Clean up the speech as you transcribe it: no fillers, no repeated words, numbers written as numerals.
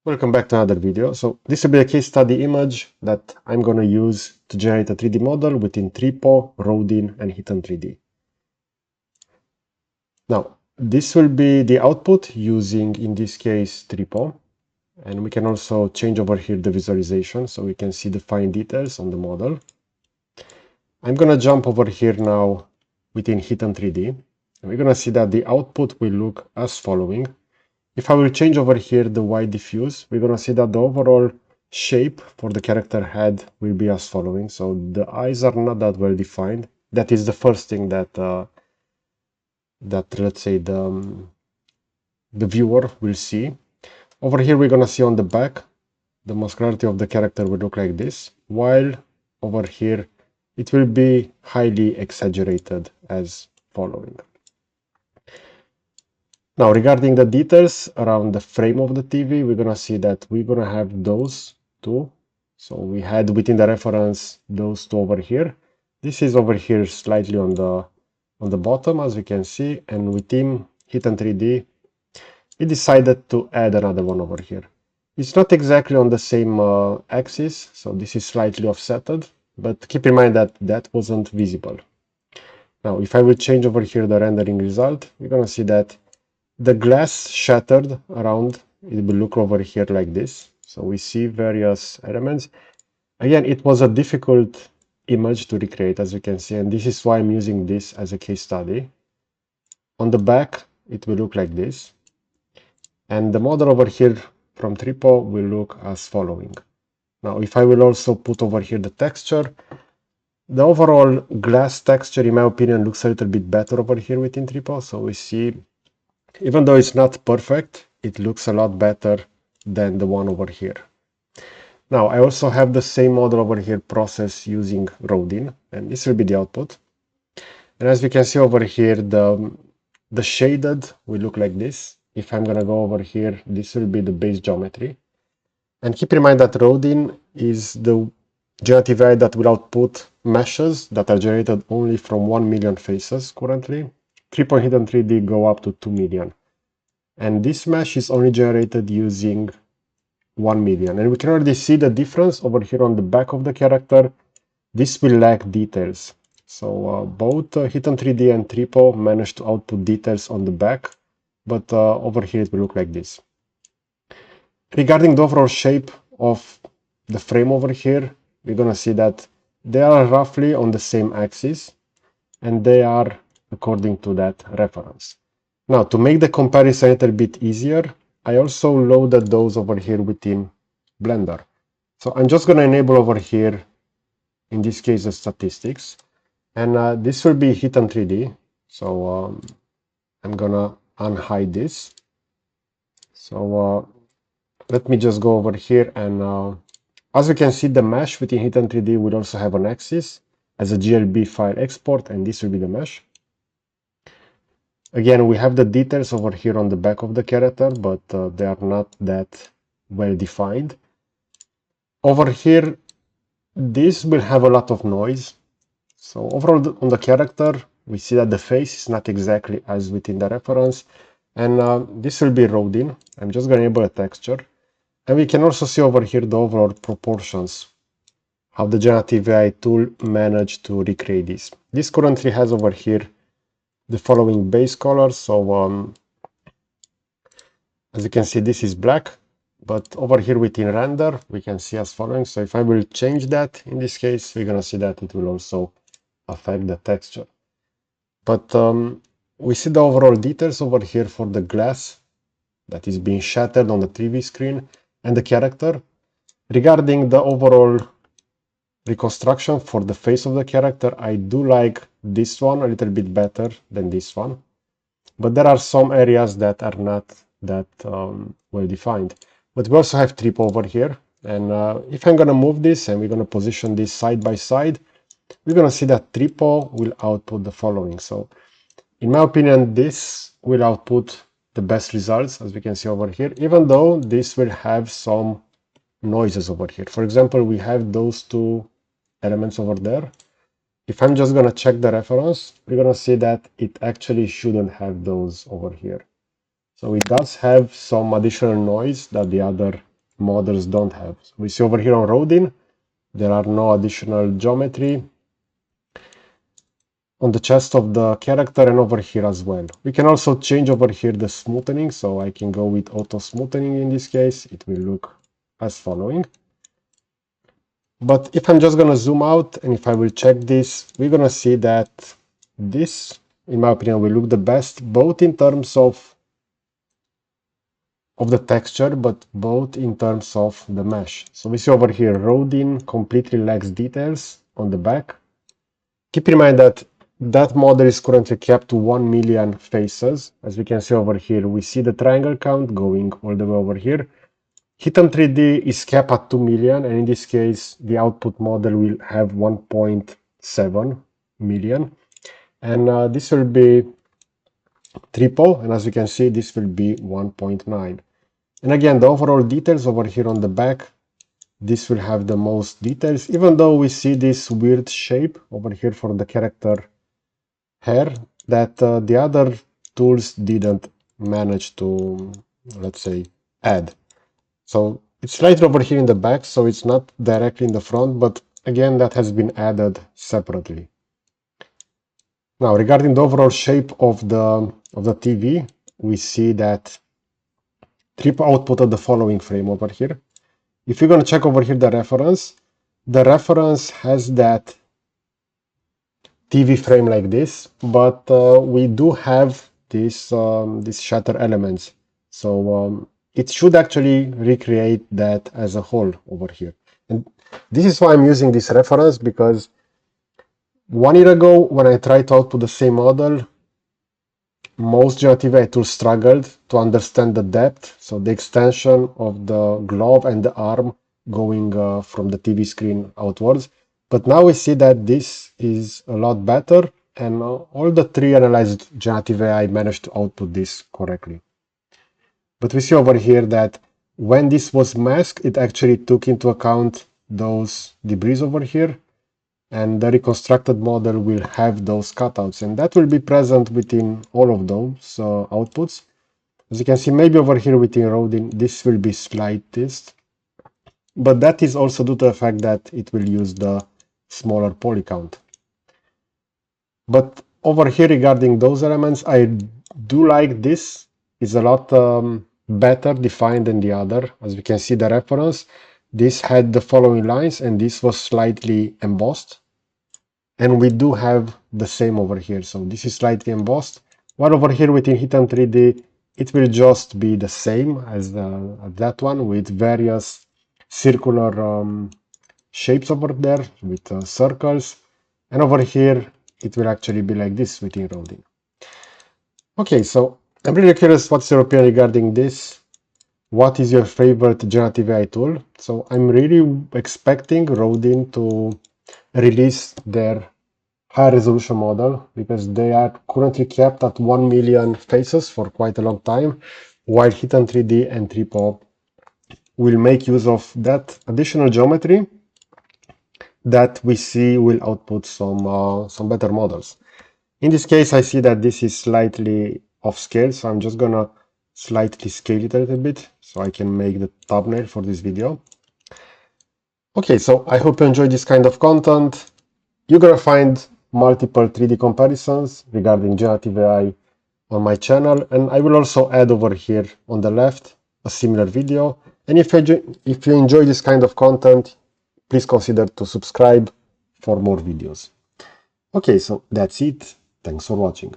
Welcome back to another video. So this will be a case study image that I'm going to use to generate a 3D model within Tripo, Rodin, and Hidden 3D. Now, this will be the output using, in this case, Tripo. And we can also change over here the visualization so we can see the fine details on the model. I'm going to jump over here now within Hidden 3D. And we're going to see that the output will look as following. If I will change over here the white diffuse, we're going to see that the overall shape for the character head will be as following. So the eyes are not that well defined. That is the first thing that let's say the viewer will see. Over here we're going to see on the back the muscularity of the character will look like this, while over here it will be highly exaggerated as following. Now, regarding the details around the frame of the TV, we're going to see that we're going to have those two. So we had within the reference those two over here. This is over here slightly on the bottom, as we can see, and within Hidden 3D, we decided to add another one over here. It's not exactly on the same axis, so this is slightly offsetted, but keep in mind that that wasn't visible. Now, if I will change over here the rendering result, we're going to see that the glass shattered around, it will look over here like this. So we see various elements. Again, it was a difficult image to recreate, as you can see, and this is why I'm using this as a case study. On the back, it will look like this. And the model over here from Tripo will look as following. Now, if I will also put over here the texture, the overall glass texture, in my opinion, looks a little bit better over here within Tripo. So we see, even though it's not perfect, it looks a lot better than the one over here. Now, I also have the same model over here processed using Rodin, and this will be the output. And as we can see over here, the shaded will look like this. If I'm going to go over here, this will be the base geometry. And keep in mind that Rodin is the generative AI that will output meshes that are generated only from 1 million faces currently. 3-point Hidden 3D go up to 2 million. And this mesh is only generated using 1 million. And we can already see the difference over here on the back of the character. This will lack details. So both Hidden 3D and Tripo managed to output details on the back, but over here it will look like this. Regarding the overall shape of the frame over here, we're going to see that they are roughly on the same axis, and they are according to that reference. Now, to make the comparison a little bit easier, I also loaded those over here within Blender. So I'm just going to enable over here, in this case, the statistics. And this will be Hidden 3D. So I'm going to unhide this. So let me just go over here. And as you can see, the mesh within Hidden 3D will also have an axis as a GLB file export, and this will be the mesh. Again, we have the details over here on the back of the character, but they are not that well defined. Over here, this will have a lot of noise. So overall on the character, we see that the face is not exactly as within the reference. And this will be Rodin. I'm just going to enable a texture. And we can also see over here the overall proportions, how the generative AI tool managed to recreate this. This currently has over here the following base colors. So as you can see, this is black, but over here within render, we can see as following. So if I will change that, in this case, we're going to see that it will also affect the texture. But we see the overall details over here for the glass that is being shattered on the TV screen and the character. Regarding the overall reconstruction for the face of the character, I do like this one a little bit better than this one, but there are some areas that are not that well defined. But we also have Tripo over here, and if I'm going to move this and we're going to position this side by side, we're going to see that Tripo will output the following. So in my opinion, this will output the best results, as we can see over here, even though this will have some noises over here. For example, we have those two elements over there. If I'm just going to check the reference, we're going to see that it actually shouldn't have those over here. So it does have some additional noise that the other models don't have. So we see over here on Rodin, there are no additional geometry on the chest of the character and over here as well. We can also change over here the smoothing, so I can go with auto smoothing in this case. It will look as following. But if I'm just gonna zoom out and if I will check this, we're gonna see that this, in my opinion, will look the best, both in terms of the texture, but both in terms of the mesh. So we see over here, Rodin completely lacks details on the back. Keep in mind that that model is currently capped to 1 million faces. As we can see over here, we see the triangle count going all the way over here. Hitam 3D is capped at 2 million, and in this case, the output model will have 1.7 million. And this will be triple, and as you can see, this will be 1.9. And again, the overall details over here on the back, this will have the most details, even though we see this weird shape over here for the character hair that the other tools didn't manage to, let's say, add. So it's slightly over here in the back, so it's not directly in the front, but again, that has been added separately. Now, regarding the overall shape of the TV, we see that triple output of the following frame over here. If you're going to check over here the reference has that TV frame like this, but we do have these shutter elements. So it should actually recreate that as a whole over here. And this is why I'm using this reference, because 1 year ago, when I tried to output the same model, most generative AI tools struggled to understand the depth, so the extension of the glove and the arm going from the TV screen outwards. But now we see that this is a lot better, and all the 3 analyzed generative AI managed to output this correctly. But we see over here that when this was masked, it actually took into account those debris over here, and the reconstructed model will have those cutouts, and that will be present within all of those outputs. As you can see, maybe over here within Rodin, this will be slightest, but that is also due to the fact that it will use the smaller poly count. But over here, regarding those elements, I do like this. It's a lot better defined than the other. As we can see, the reference, this had the following lines, and this was slightly embossed. And we do have the same over here. So this is slightly embossed. While over here within Hitam 3D, it will just be the same as that one, with various circular shapes over there with circles. And over here, it will actually be like this within Rodin. Okay, so I'm really curious what's your opinion regarding this. What is your favorite generative AI tool? So I'm really expecting Rodin to release their high resolution model, because they are currently capped at 1 million faces for quite a long time, while Hitam 3D and Tripo will make use of that additional geometry that we see will output some better models. In this case, I see that this is slightly off scale, so I'm just gonna slightly scale it a little bit so I can make the thumbnail for this video. Okay, so I hope you enjoyed this kind of content. You're gonna find multiple 3D comparisons regarding generative AI on my channel, and I will also add over here on the left a similar video. And if you enjoy this kind of content, please consider to subscribe for more videos. Okay, so that's it. Thanks for watching.